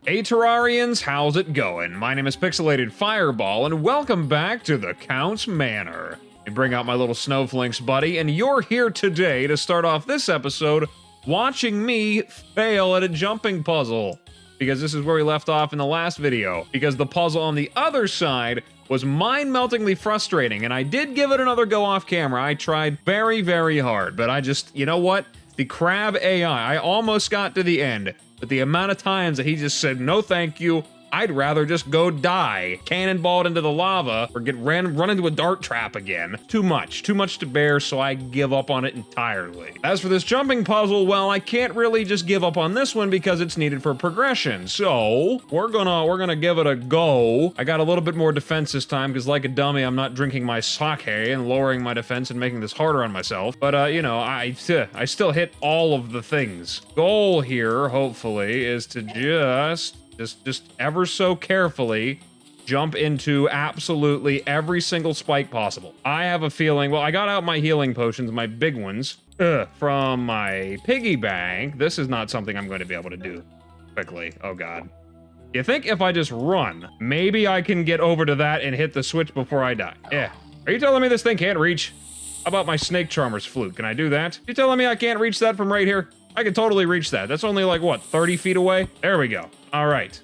Hey Terrarians, how's it going? My name is Pixelated Fireball, and welcome back to the Count's Manor. I bring out my little snowflakes buddy, and you're here today to start off this episode watching me fail at a jumping puzzle. Because this is where we left off in the last video. Because the puzzle on the other side was mind-meltingly frustrating, and I did give it another go off camera. I tried very, very hard, but I just, you know what? The crab AI, I almost got to the end. But the amount of times that he just said, no thank you, I'd rather just go die, cannonballed into the lava, or get run into a dart trap again. Too much to bear, so I give up on it entirely. As for this jumping puzzle, well, I can't really just give up on this one because it's needed for progression. So we're gonna give it a go. I got a little bit more defense this time because, like a dummy, I'm not drinking my sake and lowering my defense and making this harder on myself. But you know, I still hit all of the things. Goal here, hopefully, is to just ever so carefully jump into absolutely every single spike possible. I have a feeling, well, I got out my healing potions, my big ones, from my piggy bank. This is not something I'm going to be able to do quickly. Oh God. You think if I just run, maybe I can get over to that and hit the switch before I die? Yeah. Are you telling me this thing can't reach? How about my snake charmer's flute? Can I do that? You telling me I can't reach that from right here? I can totally reach that. That's only like, what, 30 feet away? There we go. All right.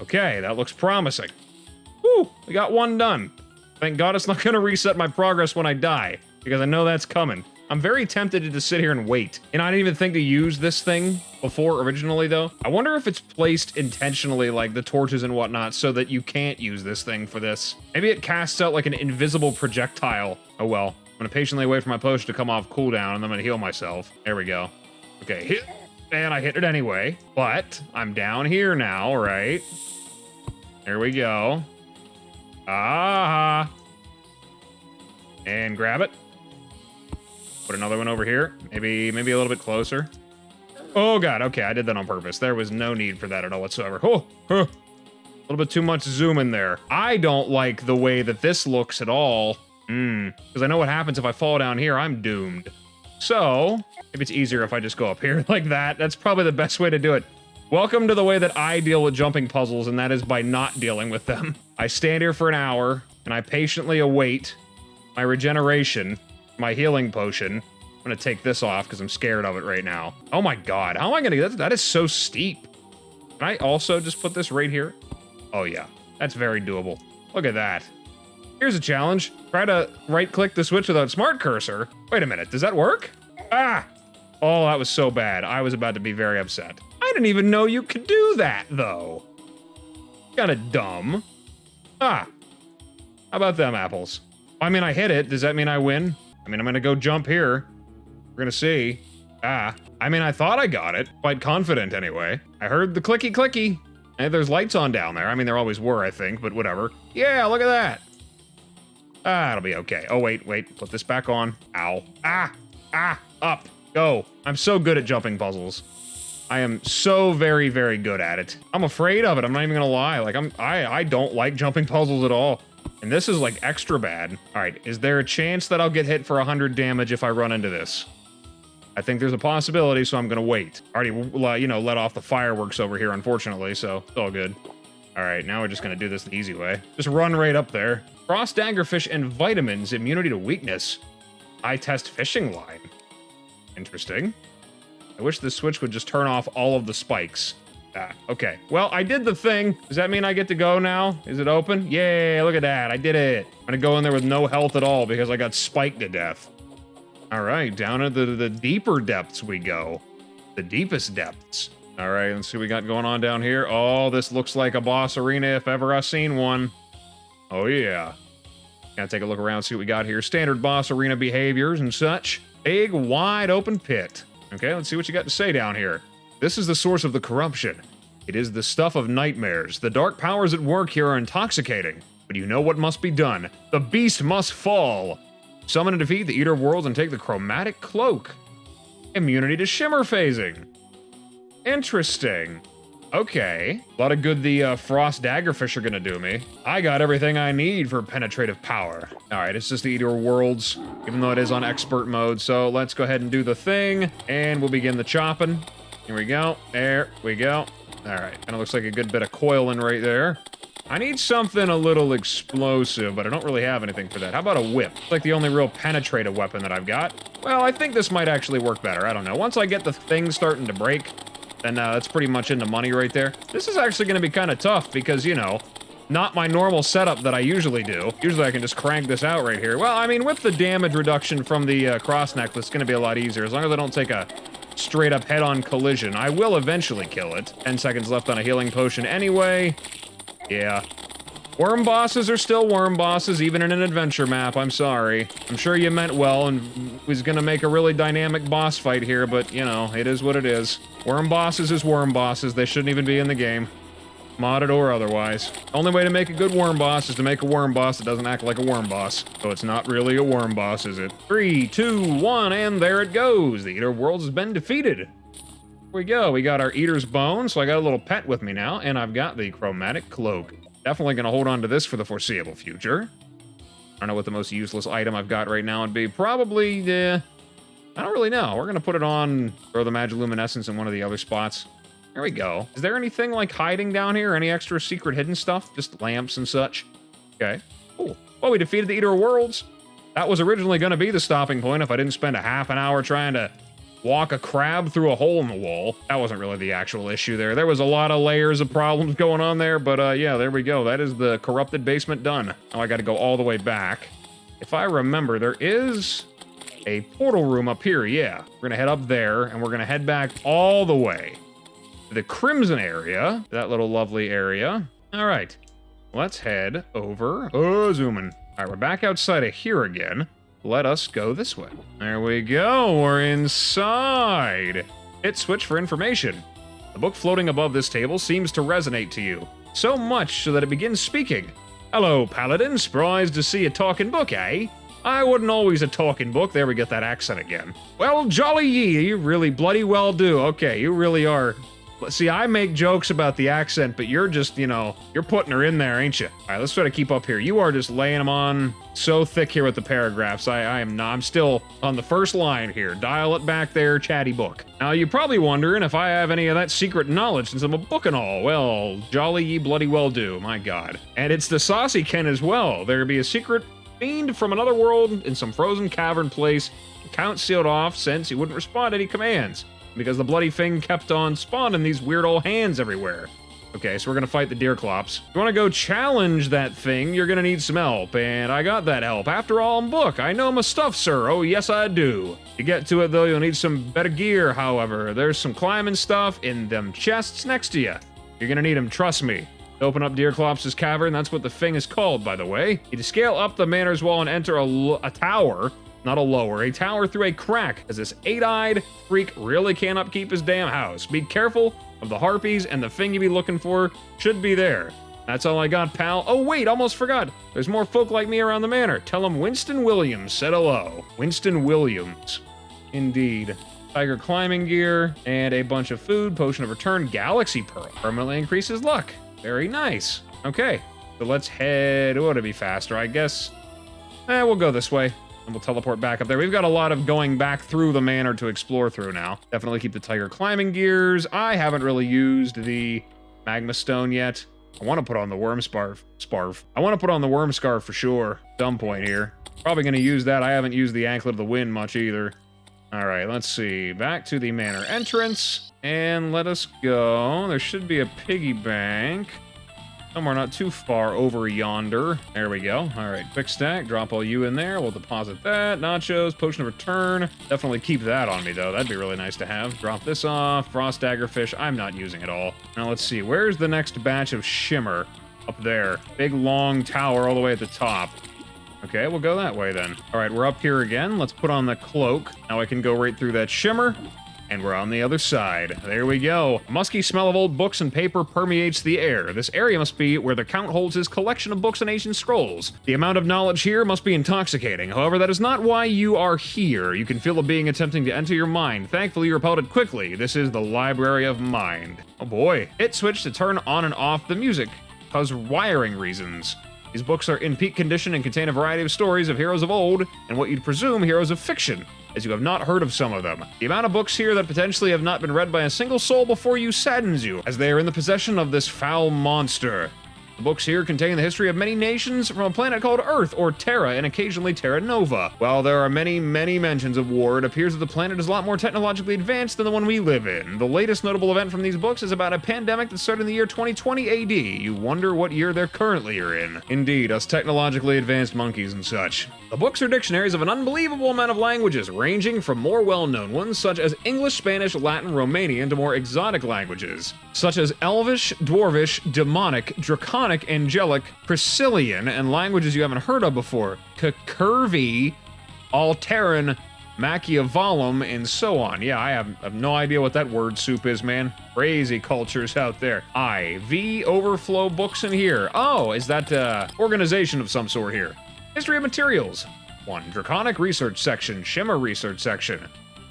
Okay, that looks promising. Woo, we got one done. Thank God it's not gonna reset my progress when I die, because I know that's coming. I'm very tempted to just sit here and wait. And I didn't even think to use this thing before originally, though. I wonder if it's placed intentionally, like the torches and whatnot, so that you can't use this thing for this. Maybe it casts out like an invisible projectile. Oh well. I'm gonna patiently wait for my potion to come off cooldown, and I'm gonna heal myself. There we go. Okay, hit. And I hit it anyway, but I'm down here now, right? There we go. Ah. And grab it. Put another one over here. Maybe a little bit closer. Oh God, okay, I did that on purpose. There was no need for that at all whatsoever. Oh, a little bit too much zoom in there. I don't like the way that this looks at all. Because I know what happens if I fall down here, I'm doomed. So, maybe it's easier if I just go up here like that. That's probably the best way to do it. Welcome to the way that I deal with jumping puzzles, and that is by not dealing with them. I stand here for an hour, and I patiently await my regeneration, my healing potion. I'm gonna take this off because I'm scared of it right now. Oh my God, how am I gonna get that? That is so steep. Can I also just put this right here? Oh yeah, that's very doable. Look at that. Here's a challenge. Try to right-click the switch without smart cursor. Wait a minute, does that work? Ah! Oh, that was so bad. I was about to be very upset. I didn't even know you could do that, though. Kinda dumb. Ah. How about them apples? I mean, I hit it. Does that mean I win? I mean, I'm gonna go jump here. We're gonna see. Ah. I mean, I thought I got it. Quite confident, anyway. I heard the clicky-clicky. And there's lights on down there. I mean, there always were, I think, but whatever. Yeah, look at that. Ah, it'll be okay. Oh, wait. Put this back on. Ow. Ah, up. Go. I'm so good at jumping puzzles. I am so very, very good at it. I'm afraid of it. I'm not even gonna lie. Like, I don't like jumping puzzles at all. And this is like extra bad. All right, is there a chance that I'll get hit for 100 damage if I run into this? I think there's a possibility, so I'm gonna wait. Already, you know, let off the fireworks over here, unfortunately, so it's all good. All right, now we're just gonna do this the easy way. Just run right up there. Frost daggerfish and vitamins, immunity to weakness. I test fishing line. Interesting. I wish this switch would just turn off all of the spikes. Ah, okay. Well, I did the thing. Does that mean I get to go now? Is it open? Yay, look at that. I did it. I'm gonna go in there with no health at all because I got spiked to death. All right, down at the deeper depths we go. The deepest depths. All right, let's see what we got going on down here. Oh, this looks like a boss arena if ever I've seen one. Oh, yeah. Gotta take a look around, see what we got here. Standard boss arena behaviors and such. Big, wide open pit. Okay, let's see what you got to say down here. This is the source of the corruption. It is the stuff of nightmares. The dark powers at work here are intoxicating. But you know what must be done. The beast must fall. Summon and defeat the Eater of Worlds and take the chromatic cloak. Immunity to shimmer phasing. Interesting. Okay. A lot of good the frost daggerfish are gonna do me. I got everything I need for penetrative power. All right, it's just the Eater of Worlds, even though it is on expert mode. So let's go ahead and do the thing, and we'll begin the chopping. Here we go. There we go. All right, kind of looks like a good bit of coiling right there. I need something a little explosive, but I don't really have anything for that. How about a whip? It's like the only real penetrative weapon that I've got. Well, I think this might actually work better. I don't know. Once I get the thing starting to break, then that's pretty much into money right there. This is actually going to be kind of tough because, you know, not my normal setup that I usually do. Usually I can just crank this out right here. Well, I mean, with the damage reduction from the cross necklace, it's going to be a lot easier. As long as I don't take a straight up head-on collision. I will eventually kill it. 10 seconds left on a healing potion anyway. Yeah. Worm bosses are still worm bosses, even in an adventure map. I'm sorry. I'm sure you meant well and was gonna make a really dynamic boss fight here, but, you know, it is what it is. Worm bosses is worm bosses. They shouldn't even be in the game. Modded or otherwise. Only way to make a good worm boss is to make a worm boss that doesn't act like a worm boss. So it's not really a worm boss, is it? 3, 2, 1, and there it goes. The Eater of Worlds has been defeated. Here we go. We got our Eater's Bone, so I got a little pet with me now, and I've got the Chromatic Cloak. Definitely gonna hold on to this for the foreseeable future. I don't know what the most useless item I've got right now would be. Probably, I don't really know. We're gonna put it on, throw the Magiluminescence in one of the other spots. There we go. Is there anything like hiding down here? Any extra secret hidden stuff? Just lamps and such? Okay, cool. Well, we defeated the Eater of Worlds. That was originally gonna be the stopping point if I didn't spend a half an hour trying to walk a crab through a hole in the wall. That wasn't really the actual issue there. There was a lot of layers of problems going on there, but yeah, there we go. That is the corrupted basement done. Now I gotta go all the way back. If I remember, there is a portal room up here, yeah. We're gonna head up there, and we're gonna head back all the way to the Crimson area, that little lovely area. All right, let's head over. Oh, zooming. All right, we're back outside of here again. Let us go this way. There we go, we're inside. Hit switch for information. The book floating above this table seems to resonate to you, so much so that it begins speaking. Hello, Paladin, surprised to see a talking book, eh? I wasn't always a talking book. There we get that accent again. Well, jolly ye, you really bloody well do. Okay, you really are. See, I make jokes about the accent, but you're just, you know, you're putting her in there, ain't you? All right, let's try to keep up here. You are just laying them on so thick here with the paragraphs. I am not. I'm still on the first line here. Dial it back there, chatty book. Now, you're probably wondering if I have any of that secret knowledge since I'm a book and all. Well, jolly ye bloody well do, my God. And it's the saucy Ken as well. There be a secret fiend from another world in some frozen cavern place. The Count sealed off since he wouldn't respond to any commands, because the bloody thing kept on spawning these weird old hands everywhere. Okay, so we're gonna fight the Deerclops. If you wanna go challenge that thing, you're gonna need some help, and I got that help. After all, I'm Book. I know my stuff, sir. Oh, yes, I do. To get to it, though, you'll need some better gear, however. There's some climbing stuff in them chests next to you. You're gonna need them, trust me. To open up Deerclops' cavern, that's what the thing is called, by the way. You to scale up the manor's wall and enter a tower. Not a lower, a tower through a crack, as this 8-eyed freak really can't upkeep his damn house. Be careful of the harpies, and the thing you be looking for should be there. That's all I got, pal. Oh wait, almost forgot. There's more folk like me around the manor. Tell them Winston Williams said hello. Winston Williams. Indeed. Tiger climbing gear, and a bunch of food, potion of return, galaxy pearl. Permanently increases luck. Very nice. Okay, so let's head, oh, to be faster, I guess. We'll go this way. And we'll teleport back up there. We've got a lot of going back through the manor to explore through now. Definitely keep the tiger climbing gears. I haven't really used the magma stone yet. I want to put on the worm scarf. I want to put on the worm scarf for sure. Some point here. Probably going to use that. I haven't used the anklet of the wind much either. All right, let's see. Back to the manor entrance. And let us go. There should be a piggy bank somewhere not too far over yonder. There we go. All right, quick stack. Drop all you in there. We'll deposit that. Nachos, potion of return. Definitely keep that on me, though. That'd be really nice to have. Drop this off. Frost daggerfish. I'm not using it all. Now, let's see. Where's the next batch of Shimmer? Up there. Big, long tower all the way at the top. Okay, we'll go that way, then. All right, we're up here again. Let's put on the cloak. Now I can go right through that Shimmer. And we're on the other side. There we go. A musky smell of old books and paper permeates the air. This area must be where the Count holds his collection of books and ancient scrolls. The amount of knowledge here must be intoxicating. However, that is not why you are here. You can feel a being attempting to enter your mind. Thankfully, you repelled it quickly. This is the Library of Mind. Oh boy. Hit switch to turn on and off the music, cause wiring reasons. These books are in peak condition and contain a variety of stories of heroes of old and what you'd presume heroes of fiction. as you have not heard of some of them. The amount of books here that potentially have not been read by a single soul before you saddens you, as they are in the possession of this foul monster. The books here contain the history of many nations from a planet called Earth, or Terra, and occasionally Terra Nova. While there are many mentions of war, it appears that the planet is a lot more technologically advanced than the one we live in. The latest notable event from these books is about a pandemic that started in the year 2020 AD. You wonder what year they're currently in. Indeed, us technologically advanced monkeys and such. The books are dictionaries of an unbelievable amount of languages, ranging from more well-known ones such as English, Spanish, Latin, Romanian, to more exotic languages, such as Elvish, Dwarvish, Demonic, Draconic, Angelic, Priscillian, and languages you haven't heard of before, Curvy, Alteran, Machiavelum, and so on. Yeah, I have no idea what that word soup is, man. Crazy cultures out there. IV overflow books in here. Oh, is that organization of some sort here? History of materials. 1. Draconic research section, Shimmer research section.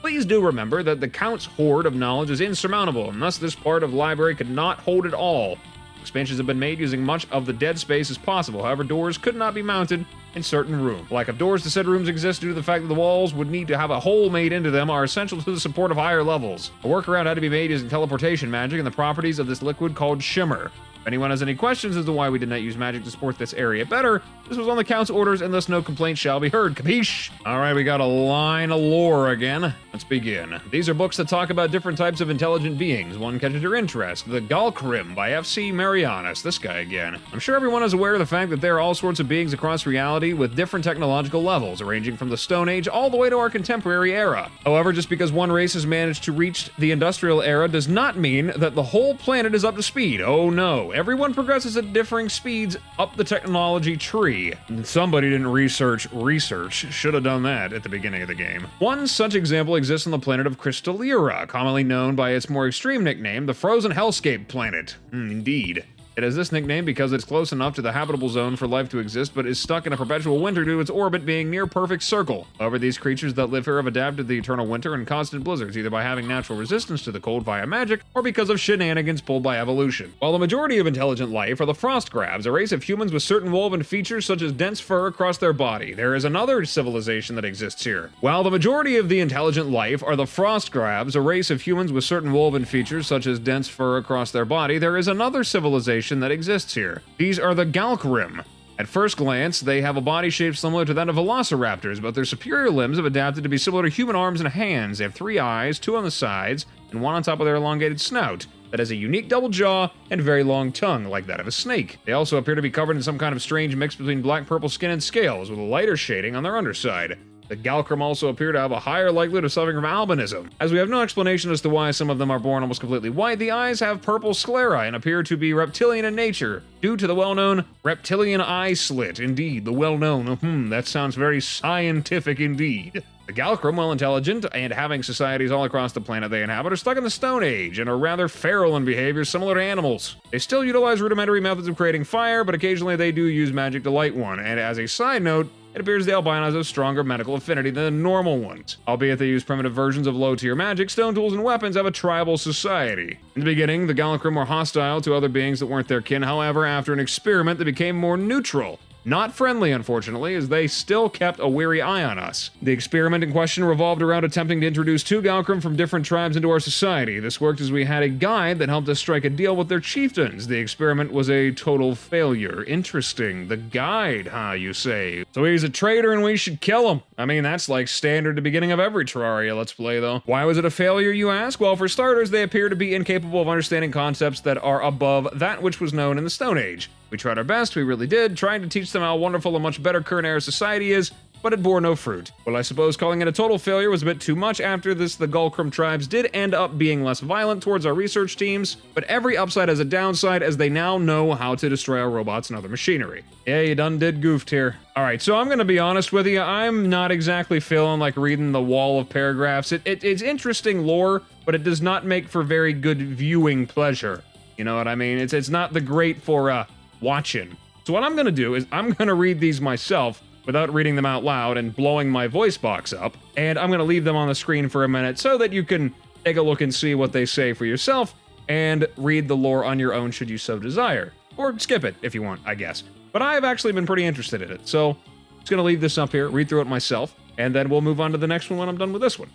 Please do remember that the Count's hoard of knowledge is insurmountable, and thus this part of the library could not hold it all. Expansions have been made using much of the dead space as possible, however doors could not be mounted in certain rooms. Lack of doors to said rooms exist due to the fact that the walls would need to have a hole made into them are essential to the support of higher levels. A workaround had to be made using teleportation magic and the properties of this liquid called Shimmer. If anyone has any questions as to why we did not use magic to support this area better, this was on the Count's orders and thus no complaints shall be heard. Capiche? Alright, we got a line of lore again. Let's begin. These are books that talk about different types of intelligent beings. One catches your interest. The Galkrim by F.C. Marianis. This guy again. I'm sure everyone is aware of the fact that there are all sorts of beings across reality with different technological levels, ranging from the Stone Age all the way to our contemporary era. However, just because one race has managed to reach the industrial era does not mean that the whole planet is up to speed. Oh no. Everyone progresses at differing speeds up the technology tree. Somebody didn't research. Should have done that at the beginning of the game. One such example exists on the planet of Crystallera, commonly known by its more extreme nickname, the Frozen Hellscape Planet. Indeed. It has this nickname because it's close enough to the habitable zone for life to exist, but is stuck in a perpetual winter due to its orbit being near perfect circle. However, these creatures that live here have adapted to the eternal winter and constant blizzards, either by having natural resistance to the cold via magic, or because of shenanigans pulled by evolution. While the majority of intelligent life are the frost grabs, a race of humans with certain woven features such as dense fur across their body. There is another civilization that exists here. While the majority of the intelligent life are the frost grabs, a race of humans with certain woven features such as dense fur across their body, there is another civilization that exists here. These are the Galkrim. At first glance, they have a body shape similar to that of velociraptors, but their superior limbs have adapted to be similar to human arms and hands. They have 3 eyes, 2 on the sides, and 1 on top of their elongated snout that has a unique double jaw and very long tongue, like that of a snake. They also appear to be covered in some kind of strange mix between black-purple skin and scales, with a lighter shading on their underside. The Galkrim also appear to have a higher likelihood of suffering from albinism. As we have no explanation as to why some of them are born almost completely white, the eyes have purple sclera and appear to be reptilian in nature, due to the well-known reptilian eye slit. Indeed, the well-known, that sounds very scientific indeed. The Galkrim, well intelligent and having societies all across the planet they inhabit, are stuck in the Stone Age and are rather feral in behavior similar to animals. They still utilize rudimentary methods of creating fire, but occasionally they do use magic to light one, and as a side note, it appears the albinos have stronger medical affinity than the normal ones. Albeit they use primitive versions of low-tier magic, stone tools, and weapons have a tribal society. In the beginning, the Galkrim were hostile to other beings that weren't their kin. However, after an experiment, they became more neutral. Not friendly, unfortunately, as they still kept a wary eye on us. The experiment in question revolved around attempting to introduce 2 Galkrim from different tribes into our society. This worked as we had a guide that helped us strike a deal with their chieftains. The experiment was a total failure. Interesting. The guide, huh, you say? So he's a traitor and we should kill him. I mean, that's like standard at the beginning of every Terraria Let's Play, though. Why was it a failure, you ask? Well, for starters, they appear to be incapable of understanding concepts that are above that which was known in the Stone Age. We tried our best, we really did, trying to teach them how wonderful a much better current era society is, but it bore no fruit. Well, I suppose calling it a total failure was a bit too much. After this, the Galkrim tribes did end up being less violent towards our research teams, but every upside has a downside as they now know how to destroy our robots and other machinery. Yeah, you done did goofed here. Alright, so I'm gonna be honest with you, I'm not exactly feeling like reading the wall of paragraphs. It's interesting lore, but it does not make for very good viewing pleasure. You know what I mean? It's not the great for, watching. So what I'm gonna do is I'm gonna read these myself without reading them out loud and blowing my voice box up, and I'm gonna leave them on the screen for a minute so that you can take a look and see what they say for yourself and read the lore on your own should you so desire. Or skip it if you want, I guess. But I've actually been pretty interested in it, so I'm just gonna leave this up here, read through it myself, and then we'll move on to the next one when I'm done with this one.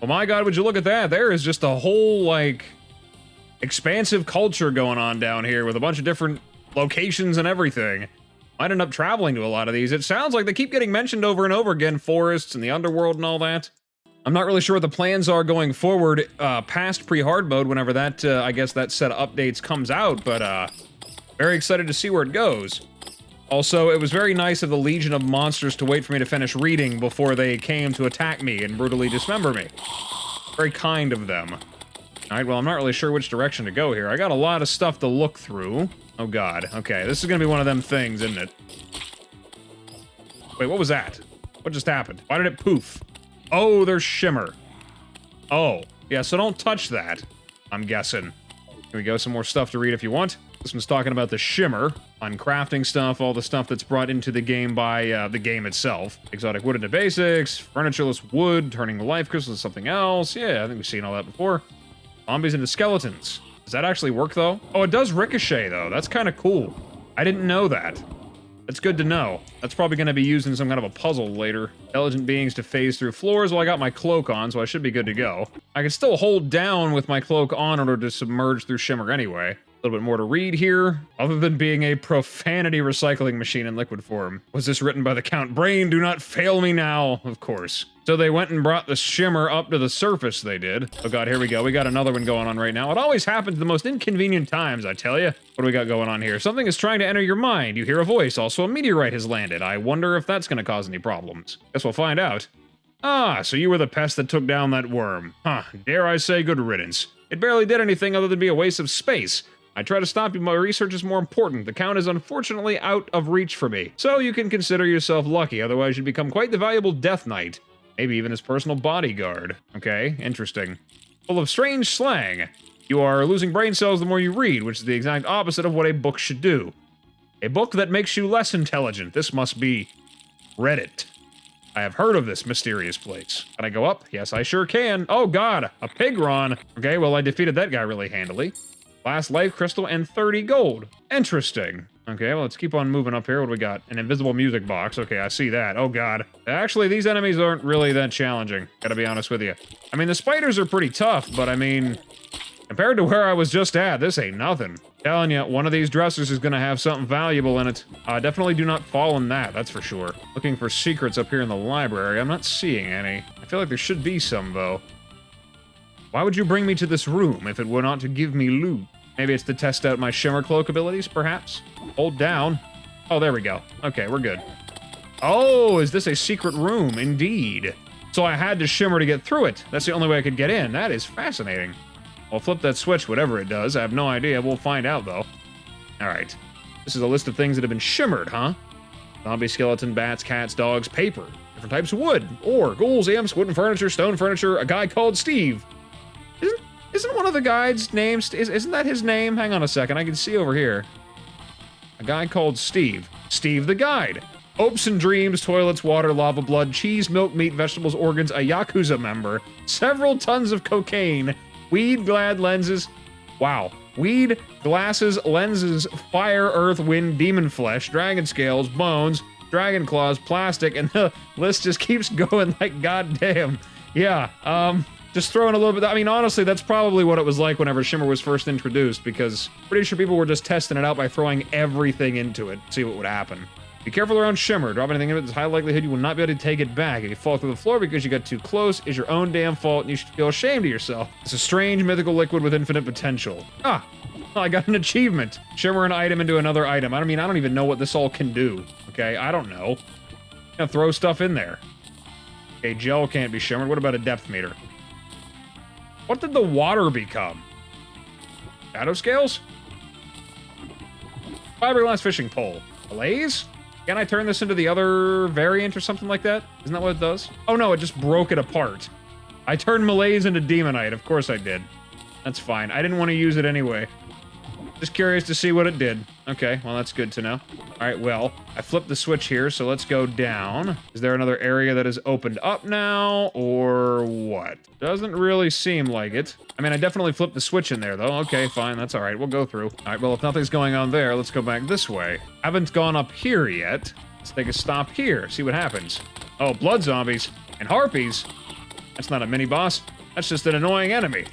Oh my god, would you look at that? There is just a whole, like, expansive culture going on down here with a bunch of different locations and everything. Might end up traveling to a lot of these. It sounds like they keep getting mentioned over and over again, forests and the underworld and all that. I'm not really sure what the plans are going forward past pre-hard mode whenever that, I guess that set of updates comes out, but very excited to see where it goes. Also, it was very nice of the Legion of Monsters to wait for me to finish reading before they came to attack me and brutally dismember me. Very kind of them. Alright, well, I'm not really sure which direction to go here. I got a lot of stuff to look through. Oh god, okay, this is gonna be one of them things, isn't it? Wait, what was that? What just happened? Why did it poof? Oh, there's Shimmer. Oh, yeah, so don't touch that, I'm guessing. Here we go, some more stuff to read if you want. This one's talking about the Shimmer, on crafting stuff, all the stuff that's brought into the game by the game itself. Exotic wood into basics, furnitureless wood, turning the life crystals to something else. Yeah, I think we've seen all that before. Zombies into skeletons. Does that actually work, though? Oh, it does ricochet, though. That's kind of cool. I didn't know that. That's good to know. That's probably going to be used in some kind of a puzzle later. Intelligent beings to phase through floors. Well, I got my cloak on, so I should be good to go. I can still hold down with my cloak on in order to submerge through Shimmer anyway. A little bit more to read here. Other than being a profanity recycling machine in liquid form. Was this written by the Count Brain? Do not fail me now. Of course. So they went and brought the Shimmer up to the surface, they did. Oh god, here we go. We got another one going on right now. It always happens the most inconvenient times, I tell you. What do we got going on here? Something is trying to enter your mind. You hear a voice. Also, a meteorite has landed. I wonder if that's going to cause any problems. Guess we'll find out. Ah, so you were the pest that took down that worm. Huh, dare I say good riddance. It barely did anything other than be a waste of space. I try to stop you, my research is more important. The Count is unfortunately out of reach for me. So you can consider yourself lucky, otherwise you'd become quite the valuable Death Knight. Maybe even his personal bodyguard. Okay, interesting. Full of strange slang. You are losing brain cells the more you read, which is the exact opposite of what a book should do. A book that makes you less intelligent. This must be Reddit. I have heard of this mysterious place. Can I go up? Yes, I sure can. Oh god, a pigron. Okay, well I defeated that guy really handily. Last life crystal and 30 gold. Interesting. Okay, well, let's keep on moving up here. What do we got? An invisible music box. Okay, I see that. Oh, God. Actually, these enemies aren't really that challenging. Gotta be honest with you. I mean, the spiders are pretty tough, but I mean, compared to where I was just at, this ain't nothing. Telling you, one of these dressers is gonna have something valuable in it. Definitely do not fall in that, that's for sure. Looking for secrets up here in the library. I'm not seeing any. I feel like there should be some, though. Why would you bring me to this room if it were not to give me loot? Maybe it's to test out my Shimmer cloak abilities, perhaps? Hold down. Oh, there we go. Okay, we're good. Oh, is this a secret room? Indeed. So I had to Shimmer to get through it. That's the only way I could get in. That is fascinating. I'll flip that switch, whatever it does. I have no idea. We'll find out, though. All right. This is a list of things that have been shimmered, huh? Zombie, skeleton, bats, cats, dogs, paper. Different types of wood. Ore, ghouls, imps, wooden furniture, stone furniture, a guy called Steve. Isn't one of the guides' names, isn't that his name? Hang on a second, I can see over here. A guy called Steve. Steve the Guide. Hopes and dreams, toilets, water, lava blood, cheese, milk, meat, vegetables, organs, a Yakuza member, several tons of cocaine, weed, glad lenses. Wow. Weed, glasses, lenses, fire, earth, wind, demon flesh, dragon scales, bones, dragon claws, plastic, and the list just keeps going like goddamn. Yeah, just throwing a little bit, I mean, honestly, that's probably what it was like whenever Shimmer was first introduced, because pretty sure people were just testing it out by throwing everything into it, see what would happen. Be careful around Shimmer. Drop anything in it, there's high likelihood you will not be able to take it back. If you fall through the floor because you got too close, it's your own damn fault, and you should feel ashamed of yourself. It's a strange mythical liquid with infinite potential. Ah, I got an achievement. Shimmer an item into another item. I mean, I don't even know what this all can do, okay? I don't know. I'm gonna throw stuff in there. Okay, gel can't be shimmered. What about a depth meter? What did the water become? Shadow scales? Fiberglass fishing pole. Blaze? Can I turn this into the other variant or something like that? Isn't that what it does? Oh no, it just broke it apart. I turned Malaise into Demonite. Of course I did. That's fine. I didn't want to use it anyway. Just curious to see what it did. Okay, well, that's good to know. All right, well, I flipped the switch here, so let's go down. Is there another area that is opened up now, or what? Doesn't really seem like it. I mean, I definitely flipped the switch in there, though. Okay, fine, that's all right. We'll go through. All right, well, if nothing's going on there, let's go back this way. Haven't gone up here yet. Let's take a stop here, see what happens. Oh, blood zombies and harpies. That's not a mini-boss. That's just an annoying enemy.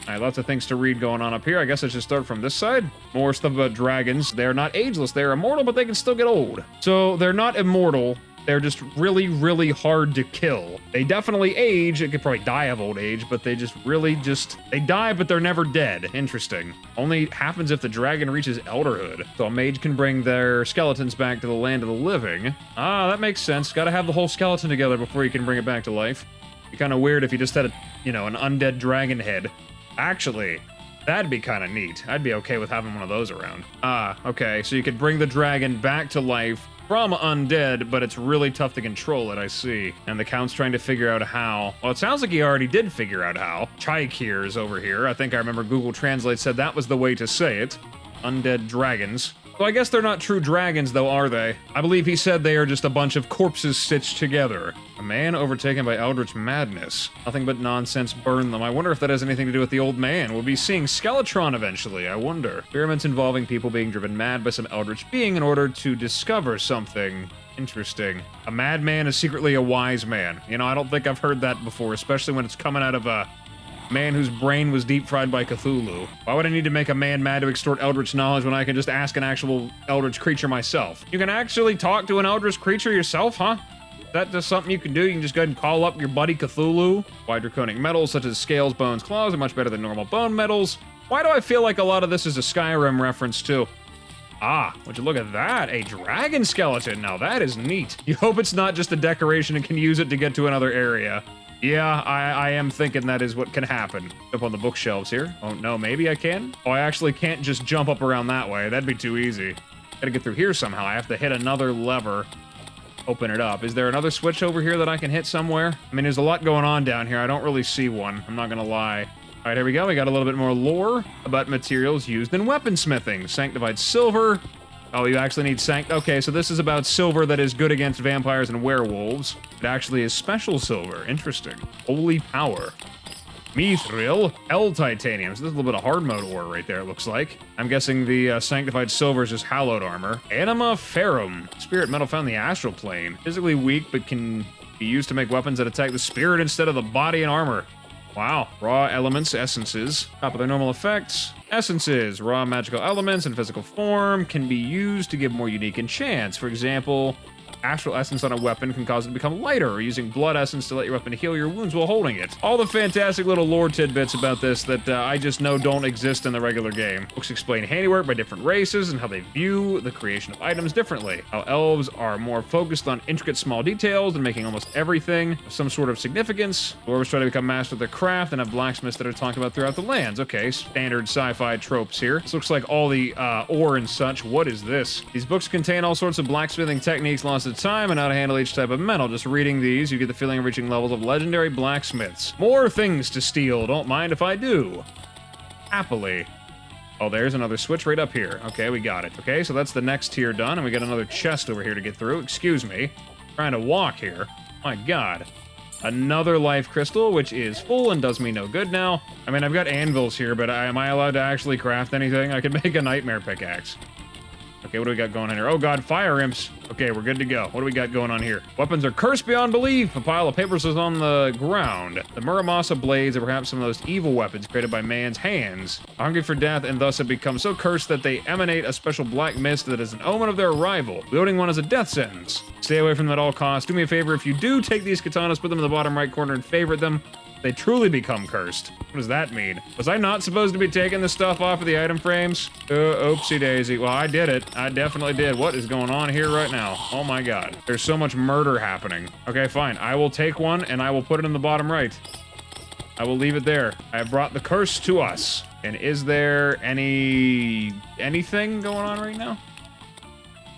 All right, lots of things to read going on up here. I guess I should start from this side. More stuff about dragons. They're not ageless. They're immortal, but they can still get old. So they're not immortal. They're just really, really hard to kill. They definitely age. It could probably die of old age, but they just really they die, but they're never dead. Interesting. Only happens if the dragon reaches elderhood. So a mage can bring their skeletons back to the land of the living. Ah, that makes sense. Got to have the whole skeleton together before you can bring it back to life. Be kind of weird if you just had an undead dragon head. Actually, that'd be kind of neat. I'd be okay with having one of those around. Ah, okay, so you could bring the dragon back to life from undead, but it's really tough to control it, I see. And the Count's trying to figure out how. Well, it sounds like he already did figure out how. Chaikir is over here. I think I remember Google Translate said that was the way to say it. Undead dragons. So I guess they're not true dragons, though, are they? I believe he said they are just a bunch of corpses stitched together. A man overtaken by eldritch madness. Nothing but nonsense burn them. I wonder if that has anything to do with the old man. We'll be seeing Skeletron eventually, I wonder. Experiments involving people being driven mad by some eldritch being in order to discover something. Interesting. A madman is secretly a wise man. You know, I don't think I've heard that before, especially when it's coming out of a man whose brain was deep fried by Cthulhu. Why would I need to make a man mad to extort eldritch knowledge when I can just ask an actual eldritch creature myself? You can actually talk to an eldritch creature yourself, huh? Is that just something you can do? You can just go ahead and call up your buddy Cthulhu? Why draconic metals such as scales, bones, claws are much better than normal bone metals? Why do I feel like a lot of this is a Skyrim reference too? Ah, would you look at that? A dragon skeleton. Now that is neat. You hope it's not just a decoration and can use it to get to another area. Yeah, I am thinking that is what can happen. Up on the bookshelves here. Oh, no, maybe I can? Oh, I actually can't just jump up around that way. That'd be too easy. Gotta get through here somehow. I have to hit another lever. Open it up. Is there another switch over here that I can hit somewhere? I mean, there's a lot going on down here. I don't really see one. I'm not gonna lie. All right, here we go. We got a little bit more lore about materials used in weaponsmithing. Sanctified silver. Oh, you actually need okay, so this is about silver that is good against vampires and werewolves. It actually is special silver. Interesting. Holy power. Mithril. L-titanium. So this is a little bit of hard mode ore right there, it looks like. I'm guessing the sanctified silver is just hallowed armor. Anima ferrum. Spirit metal found in the astral plane. Physically weak, but can be used to make weapons that attack the spirit instead of the body and armor. Wow. Raw elements, essences. Top of their normal effects. Essences. Raw magical elements in physical form can be used to give more unique enchants. For example, astral essence on a weapon can cause it to become lighter, or using blood essence to let your weapon heal your wounds while holding it. All the fantastic little lore tidbits about this that I just know don't exist in the regular game. Books explain handiwork by different races and how they view the creation of items differently. How elves are more focused on intricate small details and making almost everything of some sort of significance. Dwarves try to become master of their craft and have blacksmiths that are talked about throughout the lands. Okay, standard sci-fi tropes here. This looks like all the ore and such. What is this? These books contain all sorts of blacksmithing techniques, lost of time, and how to handle each type of metal. Just reading these, you get the feeling of reaching levels of legendary blacksmiths. More things to steal. Don't mind if I do. Happily. Oh, there's another switch right up here. Okay, we got it. Okay, so that's the next tier done, and we got another chest over here to get through. Excuse me. Trying to walk here. My God. Another life crystal, which is full and does me no good now. I mean, I've got anvils here, but am I allowed to actually craft anything? I could make a nightmare pickaxe. Okay, what do we got going on here? Oh God, fire imps. Okay, we're good to go. What do we got going on here? Weapons are cursed beyond belief. A pile of papers is on the ground. The Muramasa blades are perhaps some of those evil weapons created by man's hands. Hungry for death, and thus have become so cursed that they emanate a special black mist that is an omen of their arrival. Wielding one is a death sentence. Stay away from them at all costs. Do me a favor, if you do take these katanas, put them in the bottom right corner and favorite them. They truly become cursed. What does that mean? Was I not supposed to be taking the stuff off of the item frames? Oopsie daisy. Well, I did it. I definitely did. What is going on here right now? Oh my God. There's so much murder happening. Okay, fine. I will take one and I will put it in the bottom right. I will leave it there. I have brought the curse to us. And is there anything going on right now?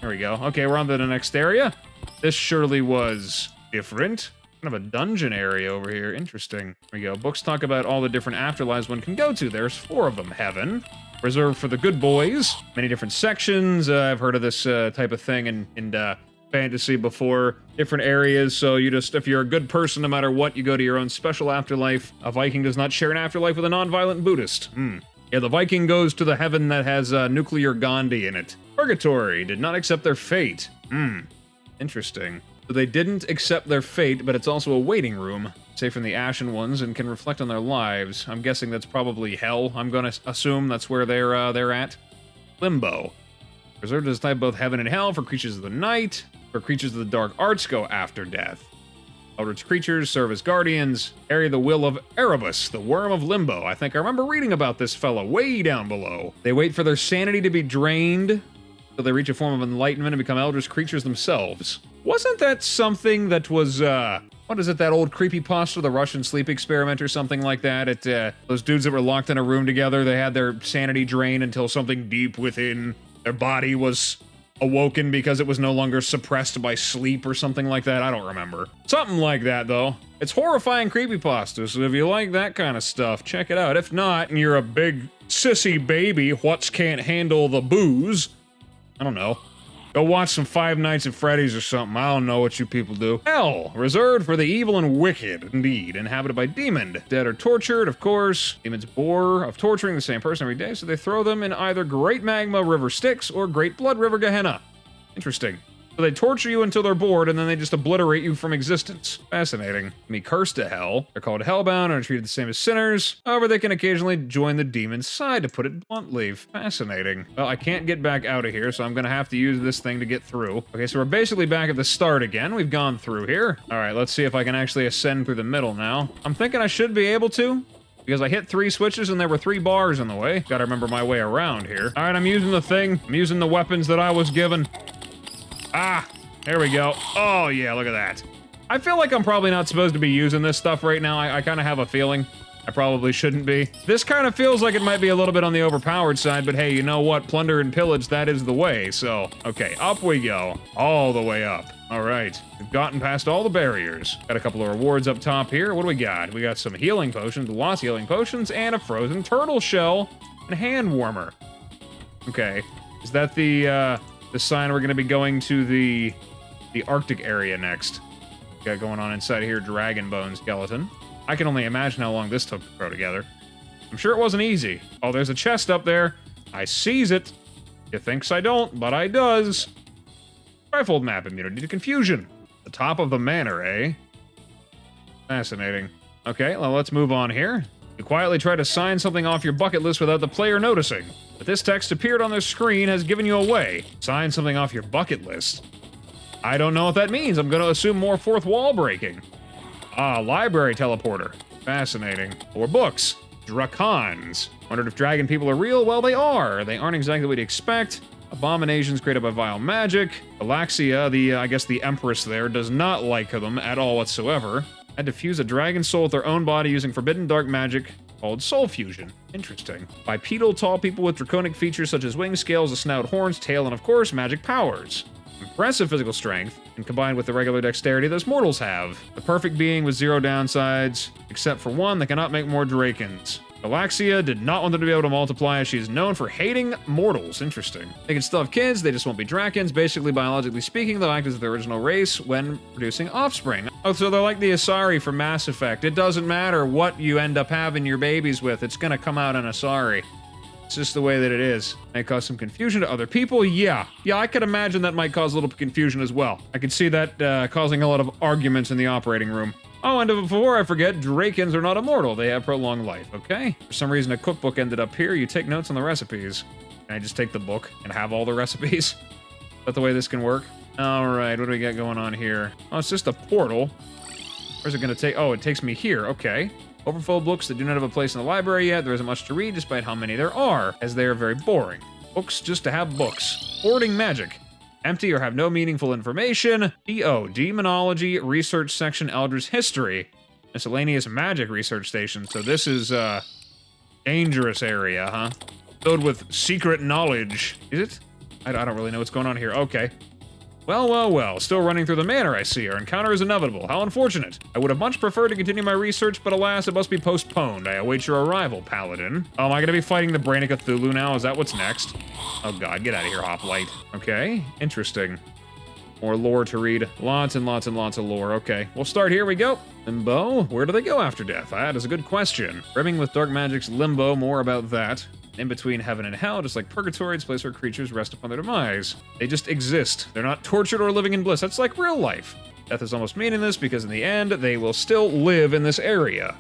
There we go. Okay, we're on to the next area. This surely was different. Kind of a dungeon area over here. Interesting. There we go. Books talk about all the different afterlives one can go to. There's 4 of them. Heaven, reserved for the good boys. Many different sections. I've heard of this type of thing in fantasy before. Different areas. So you just, if you're a good person, no matter what, you go to your own special afterlife. A Viking does not share an afterlife with a non-violent Buddhist. Yeah, the Viking goes to the heaven that has nuclear Gandhi in it. Purgatory did not accept their fate. Interesting. So they didn't accept their fate, but it's also a waiting room, safe from the Ashen Ones, and can reflect on their lives. I'm guessing that's probably hell. I'm gonna assume that's where they're at. Limbo. Reserved as type both heaven and hell for creatures of the night. For creatures of the dark arts go after death. Eldritch creatures serve as guardians. Carry the will of Erebus, the worm of limbo. I think I remember reading about this fella way down below. They wait for their sanity to be drained till they reach a form of enlightenment and become eldritch creatures themselves. Wasn't that something that was, what is it, that old creepypasta, the Russian sleep experiment or something like that? Those dudes that were locked in a room together, they had their sanity drained until something deep within their body was awoken because it was no longer suppressed by sleep or something like that. I don't remember. Something like that, though. It's horrifying creepypasta, so if you like that kind of stuff, check it out. If not, and you're a big sissy baby what's can't handle the booze, I don't know. Go watch some Five Nights at Freddy's or something. I don't know what you people do. Hell, reserved for the evil and wicked, indeed. Inhabited by demon. Dead or tortured, of course. Demons bore of torturing the same person every day, so they throw them in either Great Magma River Styx or Great Blood River Gehenna. Interesting. So they torture you until they're bored, and then they just obliterate you from existence. Fascinating. Be cursed to hell. They're called hellbound and are treated the same as sinners. However, they can occasionally join the demon's side, to put it bluntly. Fascinating. Well, I can't get back out of here, so I'm gonna have to use this thing to get through. Okay, so we're basically back at the start again. We've gone through here. All right, let's see if I can actually ascend through the middle now. I'm thinking I should be able to, because I hit 3 switches and there were 3 bars in the way. Gotta remember my way around here. All right, I'm using the thing. I'm using the weapons that I was given. Ah! There we go. Oh, yeah, look at that. I feel like I'm probably not supposed to be using this stuff right now. I kind of have a feeling I probably shouldn't be. This kind of feels like it might be a little bit on the overpowered side, but hey, you know what? Plunder and pillage, that is the way. So, okay, up we go. All the way up. All right, we've gotten past all the barriers. Got a couple of rewards up top here. What do we got? We got some healing potions, lots of healing potions, and a frozen turtle shell and a hand warmer. Okay, is that the sign we're going to be going to the Arctic area next? Got going on inside here, dragon bone skeleton. I can only imagine how long this took to throw together. I'm sure it wasn't easy. Oh, there's a chest up there. I sees it. You thinks I don't, but I does. Trifold map, immunity to confusion. The top of the manor, eh? Fascinating. Okay, well, let's move on here. You quietly try to sign something off your bucket list without the player noticing. But this text appeared on the screen has given you away. Sign something off your bucket list. I don't know what that means. I'm going to assume more fourth wall breaking. Ah, library teleporter. Fascinating. Or books. Dracons. Wondered if dragon people are real? Well, they are. They aren't exactly what you'd expect. Abominations created by vile magic. Galaxia, I guess the empress there, does not like them at all whatsoever. Had to fuse a dragon soul with their own body using forbidden dark magic called soul fusion. Interesting. Bipedal tall people with draconic features such as wings, scales, a snout, horns, tail, and of course, magic powers. Impressive physical strength, and combined with the regular dexterity those mortals have. The perfect being with 0 downsides, except for one, they cannot make more Drakens. Galaxia did not want them to be able to multiply, as she is known for hating mortals. Interesting. They can still have kids, they just won't be Drakens. Basically, biologically speaking, they'll act as their original race when producing offspring. Oh, so they're like the Asari from Mass Effect. It doesn't matter what you end up having your babies with, it's gonna come out an Asari. It's just the way that it is. May cause some confusion to other people. Yeah, I could imagine that might cause a little confusion as well. I could see that causing a lot of arguments in the operating room. Oh, and before I forget, Drakens are not immortal. They have prolonged life, okay? For some reason, a cookbook ended up here. You take notes on the recipes. Can I just take the book and have all the recipes? Is that the way this can work? All right, what do we got going on here? Oh, it's just a portal. Where's it gonna take? Oh, it takes me here, okay. Overfull books that do not have a place in the library yet. There isn't much to read, despite how many there are, as they are very boring. Books just to have books. Hoarding magic. Empty or have no meaningful information. DO, Demonology Research Section, Eldritch History. Miscellaneous Magic Research Station. So this is dangerous area, huh? Filled with secret knowledge. Is it? I don't really know what's going on here. Okay. Well, well, well. Still running through the manor, I see. Our encounter is inevitable. How unfortunate. I would have much preferred to continue my research, but alas, it must be postponed. I await your arrival, Paladin. Oh, am I gonna be fighting the Brain of Cthulhu now? Is that what's next? Oh god, get out of here, Hoplite. Okay, interesting. More lore to read. Lots and lots and lots of lore. Okay, we'll start here we go. Limbo? Where do they go after death? That is a good question. Brimming with dark magic's limbo, more about that. In between heaven and hell, just like purgatory, it's a place where creatures rest upon their demise. They just exist. They're not tortured or living in bliss. That's like real life. Death is almost meaningless because in the end, they will still live in this area.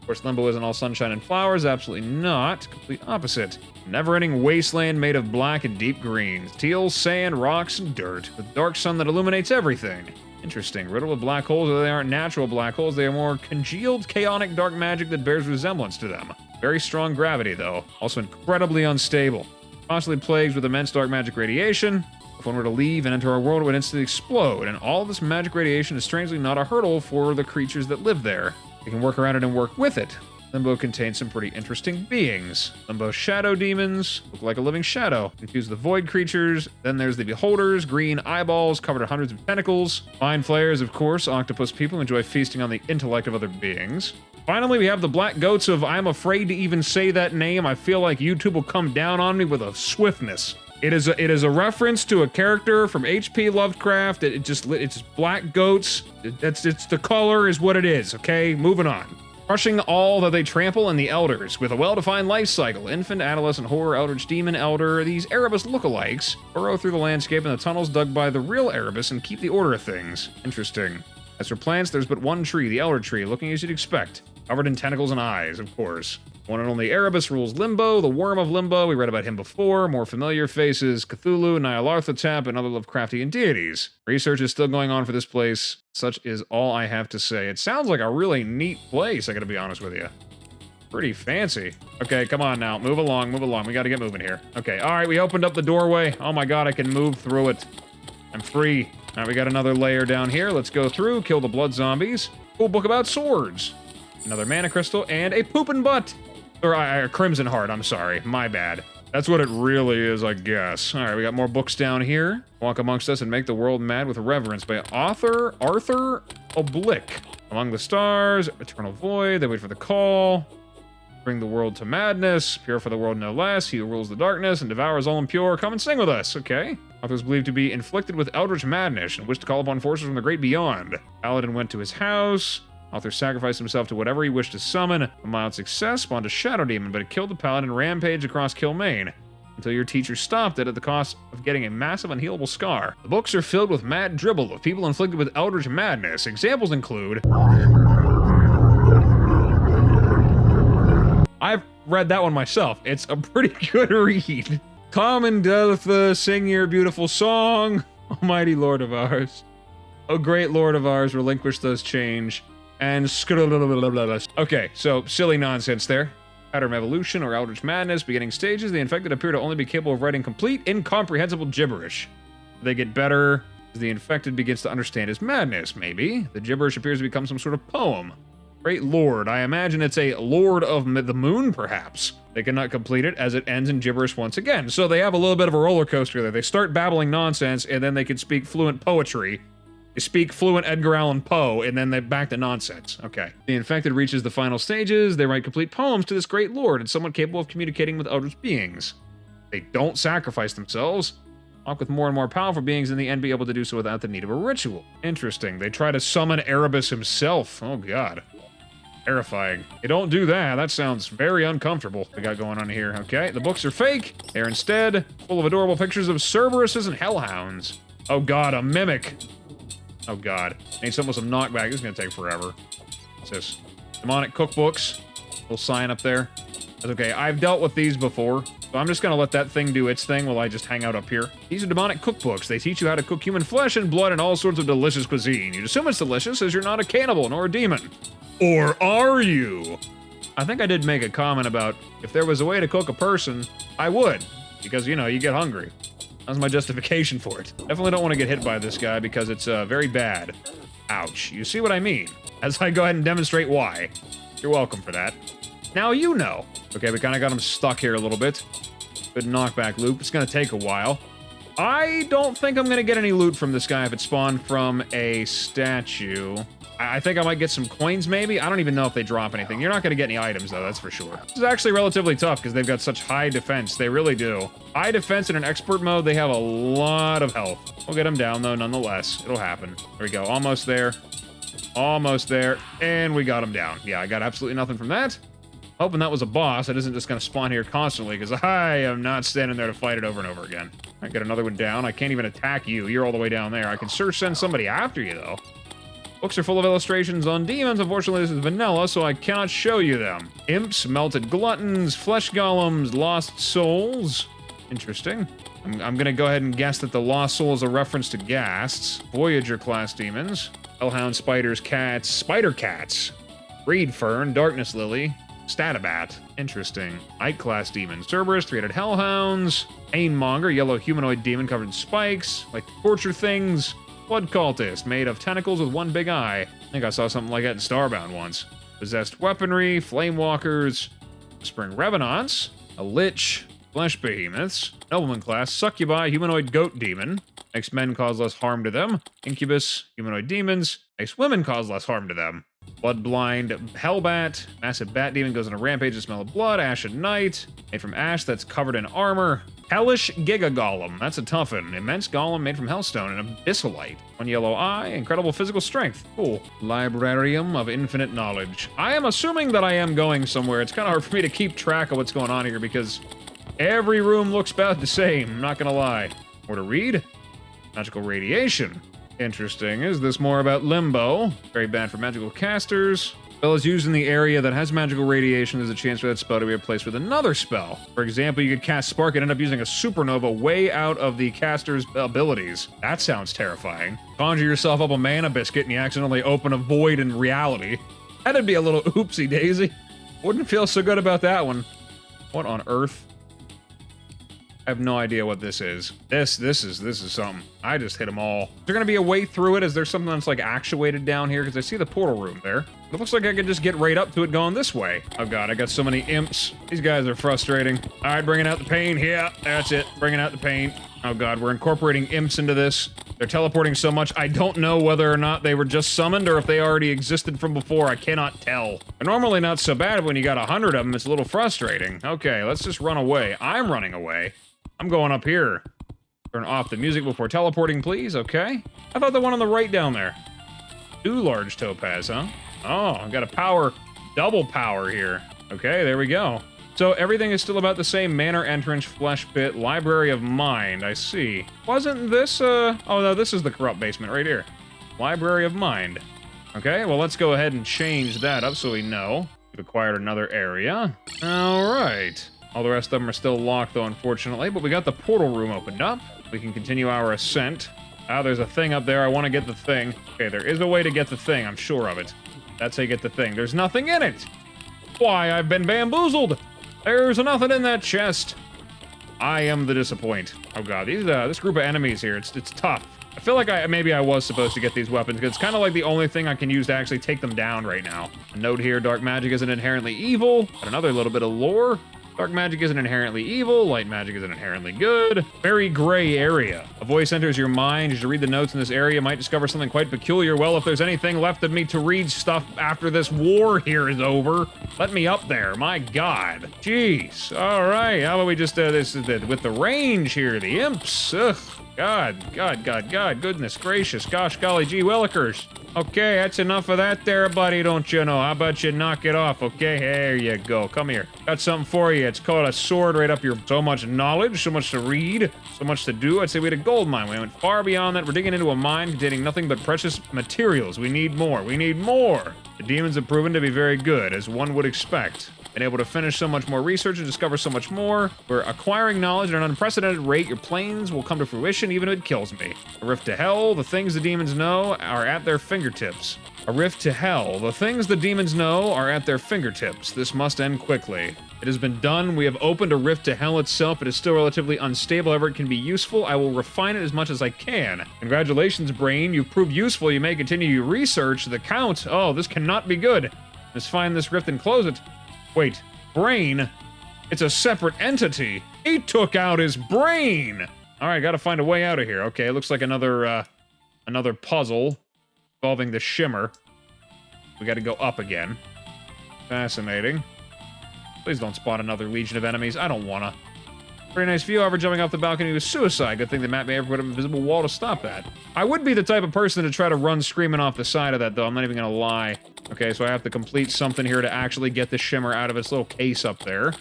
Of course, limbo isn't all sunshine and flowers. Absolutely not. Complete opposite. Never-ending wasteland made of black and deep greens. Teal, sand, rocks, and dirt. With dark sun that illuminates everything. Interesting. Riddled with black holes, though they aren't natural black holes, they are more congealed, chaotic dark magic that bears resemblance to them. Very strong gravity, though. Also incredibly unstable. Constantly plagued with immense dark magic radiation. If one were to leave and enter our world, it would instantly explode, and all this magic radiation is strangely not a hurdle for the creatures that live there. They can work around it and work with it. Limbo contains some pretty interesting beings. Limbo shadow demons, look like a living shadow. Confuse the void creatures. Then there's the beholders, green eyeballs covered in hundreds of tentacles. Mind flayers, of course, octopus people enjoy feasting on the intellect of other beings. Finally, we have the black goats of I'm afraid to even say that name. I feel like YouTube will come down on me with a swiftness. It is a reference to a character from H.P. Lovecraft. It's black goats. It's the color is what it is. Okay, moving on. Crushing all that they trample and the elders, with a well-defined life cycle. Infant, adolescent, horror, eldritch, demon, elder. These Erebus lookalikes burrow through the landscape in the tunnels dug by the real Erebus and keep the order of things. Interesting. As for plants, there's but one tree, the elder tree, looking as you'd expect. Covered in tentacles and eyes, of course. One and only Erebus rules Limbo, the Worm of Limbo. We read about him before. More familiar faces, Cthulhu, Nyarlathotep, and other Lovecraftian deities. Research is still going on for this place. Such is all I have to say. It sounds like a really neat place, I gotta be honest with you. Pretty fancy. Okay, come on now. Move along, move along. We gotta get moving here. Okay, alright, we opened up the doorway. Oh my god, I can move through it. I'm free. Alright, we got another layer down here. Let's go through, kill the blood zombies. Cool book about swords. Another mana crystal, and a poopin' butt. Or a crimson heart, I'm sorry. My bad. That's what it really is, I guess. Alright, we got more books down here. Walk amongst us and make the world mad with reverence by Arthur Oblique. Among the stars, eternal void, they wait for the call. Bring the world to madness, pure for the world no less. He who rules the darkness and devours all impure. Come and sing with us, okay? Author is believed to be inflicted with eldritch madness and wished to call upon forces from the great beyond. Paladin went to his house. Author sacrificed himself to whatever he wished to summon. A mild success spawned a shadow demon, but it killed the paladin rampage across Kilmaine, until your teacher stopped it at the cost of getting a massive unhealable scar. The books are filled with mad dribble of people inflicted with eldritch madness. Examples include... I've read that one myself. It's a pretty good read. Come and doth sing your beautiful song, almighty Lord of ours. O great Lord of ours, relinquish those change. And okay, so silly nonsense there. Pattern of evolution or eldritch madness, beginning stages, the infected appear to only be capable of writing complete, incomprehensible gibberish. They get better as the infected begins to understand his madness, maybe. The gibberish appears to become some sort of poem. Great Lord, I imagine it's a Lord of the Moon, perhaps. They cannot complete it as it ends in gibberish once again. So they have a little bit of a roller coaster there. They start babbling nonsense, and then they can speak fluent poetry. They speak fluent Edgar Allan Poe, and then they back to nonsense. Okay. The infected reaches the final stages. They write complete poems to this great lord and someone capable of communicating with eldritch beings. They don't sacrifice themselves. Talk with more and more powerful beings in the end be able to do so without the need of a ritual. Interesting. They try to summon Erebus himself. Oh god. Terrifying. They don't do that. That sounds very uncomfortable. We got going on here. Okay. The books are fake. They're instead full of adorable pictures of Cerberuses and hellhounds. Oh god, a mimic. Oh god. Need something with some knockback. This is gonna take forever. What's this? Demonic cookbooks. Little sign up there. That's okay. I've dealt with these before, so I'm just gonna let that thing do its thing while I just hang out up here. These are demonic cookbooks. They teach you how to cook human flesh and blood and all sorts of delicious cuisine. You'd assume it's delicious as you're not a cannibal nor a demon. Or are you? I think I did make a comment about if there was a way to cook a person, I would. Because, you know, you get hungry. That's my justification for it. Definitely don't want to get hit by this guy because it's very bad. Ouch. You see what I mean? As I go ahead and demonstrate why. You're welcome for that. Now you know. Okay, we kind of got him stuck here a little bit. Good knockback loop. It's going to take a while. I don't think I'm gonna get any loot from this guy if it spawned from a statue. I think I might get some coins, maybe? I don't even know if they drop anything. You're not gonna get any items, though, that's for sure. This is actually relatively tough, because they've got such high defense. They really do. High defense in an expert mode, they have a lot of health. We'll get them down, though, nonetheless. It'll happen. There we go, almost there. Almost there, and we got him down. Yeah, I got absolutely nothing from that. Hoping that was a boss. It isn't just gonna spawn here constantly, because I am not standing there to fight it over and over again. I get another one down. I can't even attack you. You're all the way down there. I can sure send somebody after you, though. Books are full of illustrations on demons. Unfortunately, this is vanilla, so I cannot show you them. Imps, melted gluttons, flesh golems, lost souls. Interesting. I'm gonna go ahead and guess that the lost soul is a reference to ghasts. Voyager class demons. Hellhound, spiders, cats, spider cats. Reed fern, darkness lily. Statabat. Interesting. Night class demon. Cerberus, three-headed hellhounds. Painmonger, yellow humanoid demon covered in spikes. Like to torture things. Blood cultist, made of tentacles with one big eye. I think I saw something like that in Starbound once. Possessed weaponry, flame walkers, spring revenants, a lich, flesh behemoths, nobleman class, succubi, humanoid goat demon. Makes men cause less harm to them. Incubus, humanoid demons. Makes women cause less harm to them. Bloodblind hellbat, massive bat demon goes on a rampage to smell of blood. Ashen knight, made from ash that's covered in armor. Hellish Giga Golem, that's a toughin'. Immense golem made from hellstone and abyssalite. One yellow eye, incredible physical strength. Cool. Librarium of infinite knowledge. I am assuming that I am going somewhere. It's kind of hard for me to keep track of what's going on here because every room looks about the same, I'm not gonna lie. More to read? Magical radiation. Interesting. Is this more about limbo? Very bad for magical casters. Spell is used in the area that has magical radiation. There's a chance for that spell to be replaced with another spell. For example, you could cast Spark and end up using a supernova way out of the caster's abilities. That sounds terrifying. Conjure yourself up a mana biscuit and you accidentally open a void in reality. That'd be a little oopsie daisy. Wouldn't feel so good about that one. What on earth? I have no idea what this is. This is something. I just hit them all. Is there gonna be a way through it? Is there something that's like actuated down here? Because I see the portal room there. It looks like I could just get right up to it going this way. Oh god, I got so many imps. These guys are frustrating. All right, bringing out the pain. Yeah, that's it. Bringing out the pain. Oh god, we're incorporating imps into this. They're teleporting so much, I don't know whether or not they were just summoned or if they already existed from before. I cannot tell. They're normally not so bad, but when you got 100 of them, it's a little frustrating. Okay, let's just run away. I'm running away. I'm going up here. Turn off the music before teleporting, please. Okay. I thought the one on the right down there. 2 large topaz, huh? Oh, I've got a power, double power here. Okay, there we go. So everything is still about the same. Manor entrance, flesh pit, library of mind. I see. Wasn't this, oh no, this is the corrupt basement right here. Library of mind. Okay, well, let's go ahead and change that up so we know. We've acquired another area. All right. All the rest of them are still locked, though, unfortunately, but we got the portal room opened up. We can continue our ascent. Ah, there's a thing up there. I want to get the thing. Okay, there is a way to get the thing. I'm sure of it. That's how you get the thing. There's nothing in it. Why, I've been bamboozled. There's nothing in that chest. I am the disappoint. Oh, God. This group of enemies here, it's tough. I feel like maybe I was supposed to get these weapons, because it's kind of like the only thing I can use to actually take them down right now. A note here, dark magic isn't inherently evil. Got another little bit of lore. Dark magic isn't inherently evil, light magic isn't inherently good. Very gray area. A voice enters your mind. As you read the notes in this area, you might discover something quite peculiar. Well, if there's anything left of me to read stuff after this war here is over, let me up there. My God. Jeez. All right. How about we just this with the range here, the imps. Ugh. God. Goodness gracious. Gosh, golly, gee willikers. Okay, that's enough of that there, buddy, don't you know? How about you knock it off, okay? There you go. Come here. Got something for you. It's called a sword right up your... So much knowledge, so much to read, so much to do. I'd say we had a gold mine. We went far beyond that. We're digging into a mine containing nothing but precious materials. We need more. We need more. The demons have proven to be very good, as one would expect. Been able to finish so much more research and discover so much more. We're acquiring knowledge at an unprecedented rate. Your plans will come to fruition even if it kills me. A rift to hell. The things the demons know are at their fingertips. A rift to hell. The things the demons know are at their fingertips. This must end quickly. It has been done. We have opened a rift to hell itself. It is still relatively unstable. However, it can be useful. I will refine it as much as I can. Congratulations, Brain. You've proved useful. You may continue your research. The Count. Oh, this cannot be good. Let's find this rift and close it. Wait, Brain? It's a separate entity. He took out his brain. All right, gotta find a way out of here. Okay, it looks like another puzzle involving the Shimmer. We gotta go up again. Fascinating. Please don't spawn another legion of enemies. I don't wanna. Very nice view, however, jumping off the balcony was suicide. Good thing the map may have put an invisible wall to stop that. I would be the type of person to try to run screaming off the side of that, though. I'm not even gonna lie. Okay, so I have to complete something here to actually get the Shimmer out of its little case up there.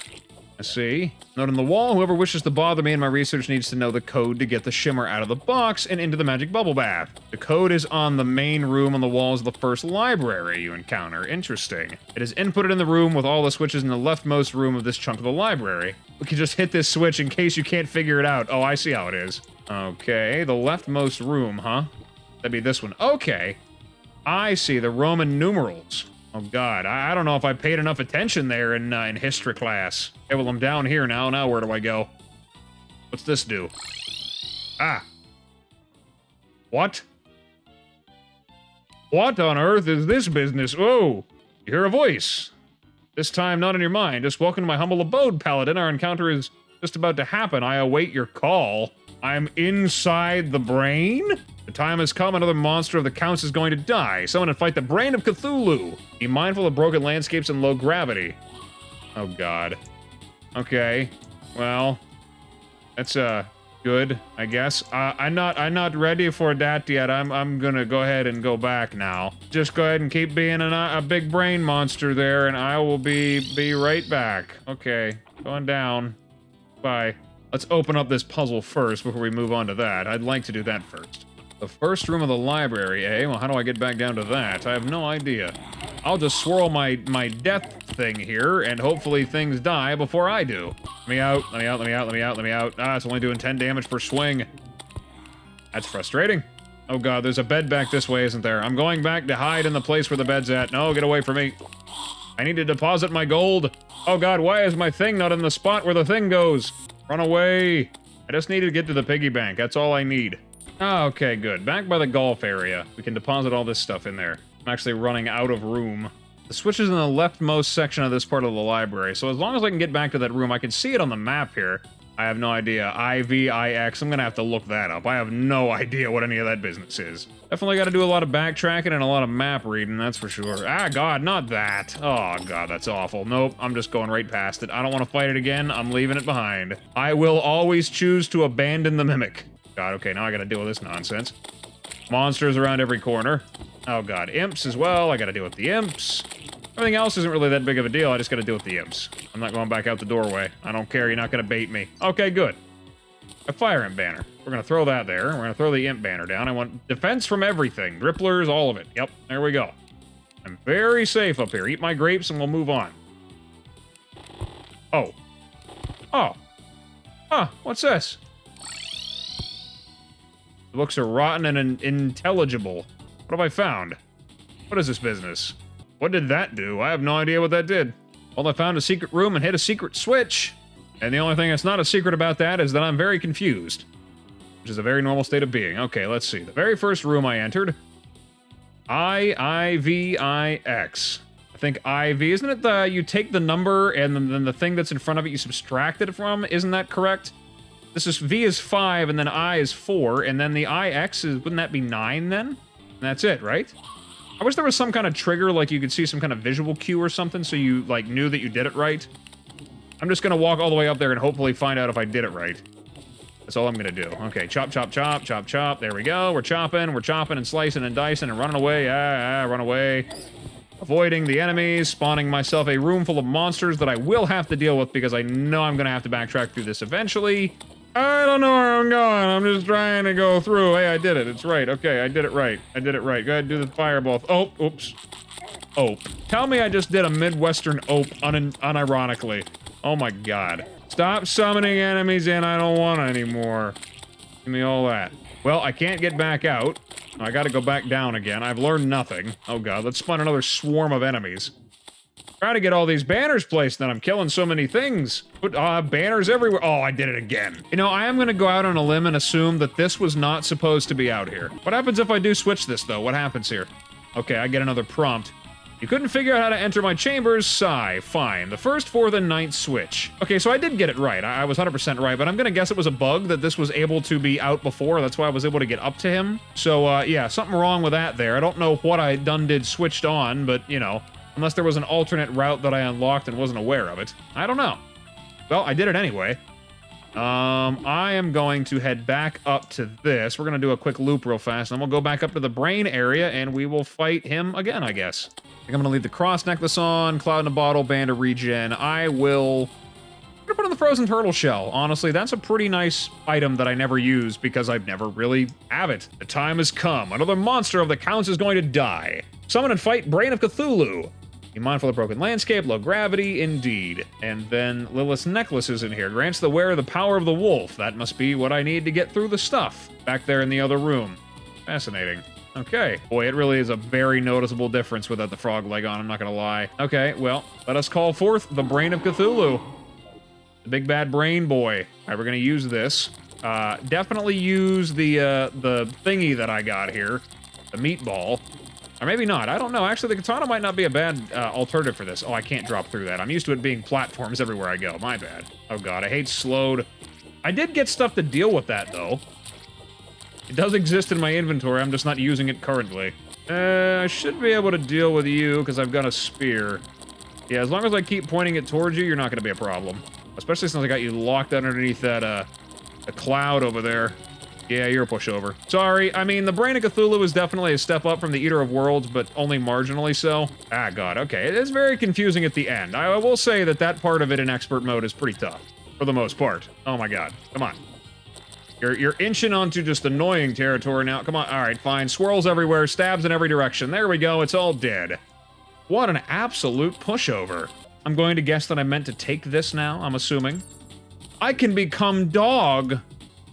Let's see. Note on the wall, whoever wishes to bother me in my research needs to know the code to get the Shimmer out of the box and into the magic bubble bath. The code is on the main room on the walls of the first library you encounter. Interesting. It is inputted in the room with all the switches in the leftmost room of this chunk of the library. We can just hit this switch in case you can't figure it out. Oh, I see how it is. Okay, the leftmost room, huh? That'd be this one. Okay. I see the Roman numerals. Oh, God. I don't know if I paid enough attention there in history class. Okay, well, I'm down here now. Now, where do I go? What's this do? Ah. What? What on earth is this business? Oh, you hear a voice. This time, not in your mind. Just welcome to my humble abode, Paladin. Our encounter is just about to happen. I await your call. I'm inside the brain? The time has come. Another monster of the Counts is going to die. Someone to fight the brain of Cthulhu. Be mindful of broken landscapes and low gravity. Oh, God. Okay. Well, that's, good, I guess. I'm not ready for that yet. I'm gonna go ahead and go back now. Just go ahead and keep being a big brain monster there, and I will be right back. Okay, going down. Bye. Let's open up this puzzle first before we move on to that. I'd like to do that first. The first room of the library, eh? Well, how do I get back down to that? I have no idea. I'll just swirl my death thing here, and hopefully things die before I do. Let me out, let me out, let me out, let me out, let me out. Ah, it's only doing 10 damage per swing. That's frustrating. Oh, God, there's a bed back this way, isn't there? I'm going back to hide in the place where the bed's at. No, get away from me. I need to deposit my gold. Oh, God, why is my thing not in the spot where the thing goes? Run away. I just need to get to the piggy bank. That's all I need. Oh, okay, good. Back by the golf area. We can deposit all this stuff in there. I'm actually running out of room. The switch is in the leftmost section of this part of the library, so as long as I can get back to that room, I can see it on the map here. I have no idea. IVIX, I'm gonna have to look that up. I have no idea what any of that business is. Definitely gotta do a lot of backtracking and a lot of map reading, that's for sure. Ah, God, not that. Oh, God, that's awful. Nope, I'm just going right past it. I don't want to fight it again. I'm leaving it behind. I will always choose to abandon the mimic. God, okay, now I gotta deal with this nonsense. Monsters around every corner. Oh, God, imps as well. I gotta deal with the imps. Everything else isn't really that big of a deal. I just gotta deal with the imps. I'm not going back out the doorway. I don't care. You're not gonna bait me. Okay, good. A fire imp banner. We're gonna throw that there. We're gonna throw the imp banner down. I want defense from everything. Ripplers, all of it. Yep, there we go. I'm very safe up here. Eat my grapes and we'll move on. Oh. Oh. Huh, what's this? The books are rotten and unintelligible. What have I found? What is this business? What did that do? I have no idea what that did. Well, I found a secret room and hit a secret switch. And the only thing that's not a secret about that is that I'm very confused. Which is a very normal state of being. Okay, let's see. The very first room I entered. IIVIX. I think IV, isn't it the, you take the number and then the thing that's in front of it you subtract it from? Isn't that correct? This is, V is 5 and then I is 4 and then the IX is, wouldn't that be 9 then? And that's it, right? I wish there was some kind of trigger, like you could see some kind of visual cue or something so you, like, knew that you did it right. I'm just gonna walk all the way up there and hopefully find out if I did it right. That's all I'm gonna do. Okay, chop, chop, chop, chop, chop. There we go. We're chopping and slicing and dicing and running away. Run away. Avoiding the enemies, spawning myself a room full of monsters that I will have to deal with because I know I'm gonna have to backtrack through this eventually. I don't know where I'm going. I'm just trying to go through. Hey, I did it. It's right. Okay, I did it right. I did it right. Go ahead, do the fireball. Oh, oops. Ope. Tell me I just did a Midwestern ope unironically. Oh my God. Stop summoning enemies in. I don't want anymore. Give me all that. Well, I can't get back out. I gotta go back down again. I've learned nothing. Oh God, let's spawn another swarm of enemies. Try to get all these banners placed, then I'm killing so many things. Put banners everywhere. Oh, I did it again. You know, I am gonna go out on a limb and assume that this was not supposed to be out here. What happens if I do switch this, though? What happens here? Okay, I get another prompt. You couldn't figure out how to enter my chambers? Sigh. Fine. The 1st, 4th, and 9th switch. Okay, so I did get it right. I was 100% right, but I'm gonna guess it was a bug that this was able to be out before. That's why I was able to get up to him. So, yeah, something wrong with that there. I don't know what I done did switched on, but, you know, unless there was an alternate route that I unlocked and wasn't aware of it. I don't know. Well, I did it anyway. I am going to head back up to this. We're gonna do a quick loop real fast, and then we'll go back up to the brain area, and we will fight him again, I guess. I think I'm gonna leave the cross necklace on, cloud in a bottle, band of regen. I'm gonna put on the frozen turtle shell. Honestly, that's a pretty nice item that I never use because I've never really have it. The time has come. Another monster of the counts is going to die. Summon and fight Brain of Cthulhu. Be mindful of broken landscape, low gravity, indeed. And then Lilith's necklace is in here. Grants the wearer the power of the wolf. That must be what I need to get through the stuff. Back there in the other room. Fascinating. Okay. Boy, it really is a very noticeable difference without the frog leg on, I'm not gonna lie. Okay, well, let us call forth the Brain of Cthulhu. The big bad brain boy. All right, we're gonna use this. Definitely use the thingy that I got here. The meatball. Or maybe not, I don't know. Actually, the katana might not be a bad alternative for this. Oh, I can't drop through that. I'm used to it being platforms everywhere I go. My bad. Oh god, I hate slowed. I did get stuff to deal with that, though. It does exist in my inventory, I'm just not using it currently. I should be able to deal with you, because I've got a spear. Yeah, as long as I keep pointing it towards you, you're not going to be a problem. Especially since I got you locked underneath that, a cloud over there. Yeah, you're a pushover. Sorry, I mean, the Brain of Cthulhu is definitely a step up from the Eater of Worlds, but only marginally so. Ah, god, okay. It is very confusing at the end. I will say that that part of it in expert mode is pretty tough. For the most part. Oh my god, come on. You're inching onto just annoying territory now. Come on, alright, fine. Swirls everywhere, stabs in every direction. There we go, it's all dead. What an absolute pushover. I'm going to guess that I meant to take this now, I'm assuming. I can become dog,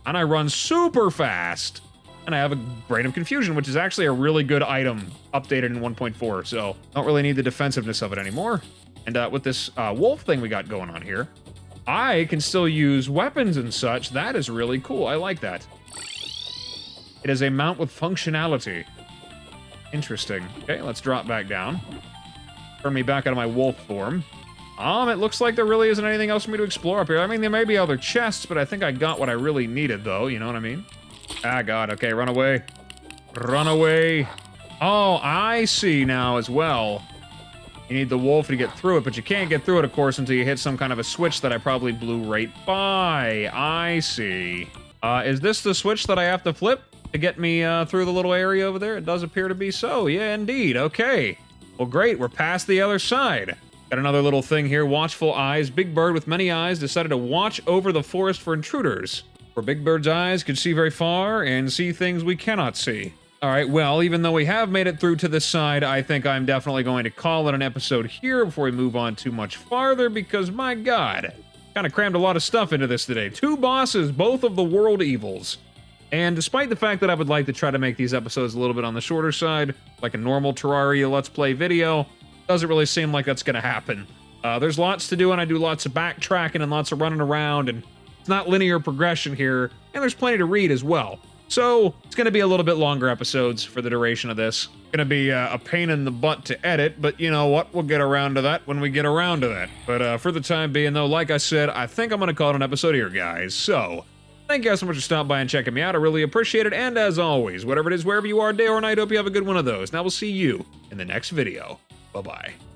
and I run super fast. And I have a Brain of Confusion, which is actually a really good item, updated in 1.4, so don't really need the defensiveness of it anymore. And with this wolf thing we got going on here, I can still use weapons and such. That is really cool. I like that. It is a mount with functionality. Interesting. Okay, let's drop back down. Turn me back out of my wolf form. It looks like there really isn't anything else for me to explore up here. I mean, there may be other chests, but I think I got what I really needed, though. You know what I mean? Ah, God. Okay, run away. Run away. Oh, I see now as well. You need the wolf to get through it, but you can't get through it, of course, until you hit some kind of a switch that I probably blew right by. I see. Is this the switch that I have to flip to get me through the little area over there? It does appear to be so. Yeah, indeed. Okay. Well, great. We're past the other side. Got another little thing here. Watchful eyes. Big Bird with many eyes decided to watch over the forest for intruders. For Big Bird's eyes could see very far and see things we cannot see. All right, well, even though we have made it through to this side, I think I'm definitely going to call it an episode here before we move on too much farther, because, my god, kind of crammed a lot of stuff into this today. 2 bosses, both of the world evils. And despite the fact that I would like to try to make these episodes a little bit on the shorter side, like a normal Terraria Let's Play video, doesn't really seem like that's going to happen. There's lots to do, and I do lots of backtracking and lots of running around, and it's not linear progression here, and there's plenty to read as well. So, it's going to be a little bit longer episodes for the duration of this. Going to be a pain in the butt to edit, but you know what? We'll get around to that when we get around to that. But for the time being, though, like I said, I think I'm going to call it an episode here, guys. So, thank you guys so much for stopping by and checking me out. I really appreciate it. And as always, whatever it is, wherever you are, day or night, hope you have a good one of those. And I will see you in the next video. Bye-bye.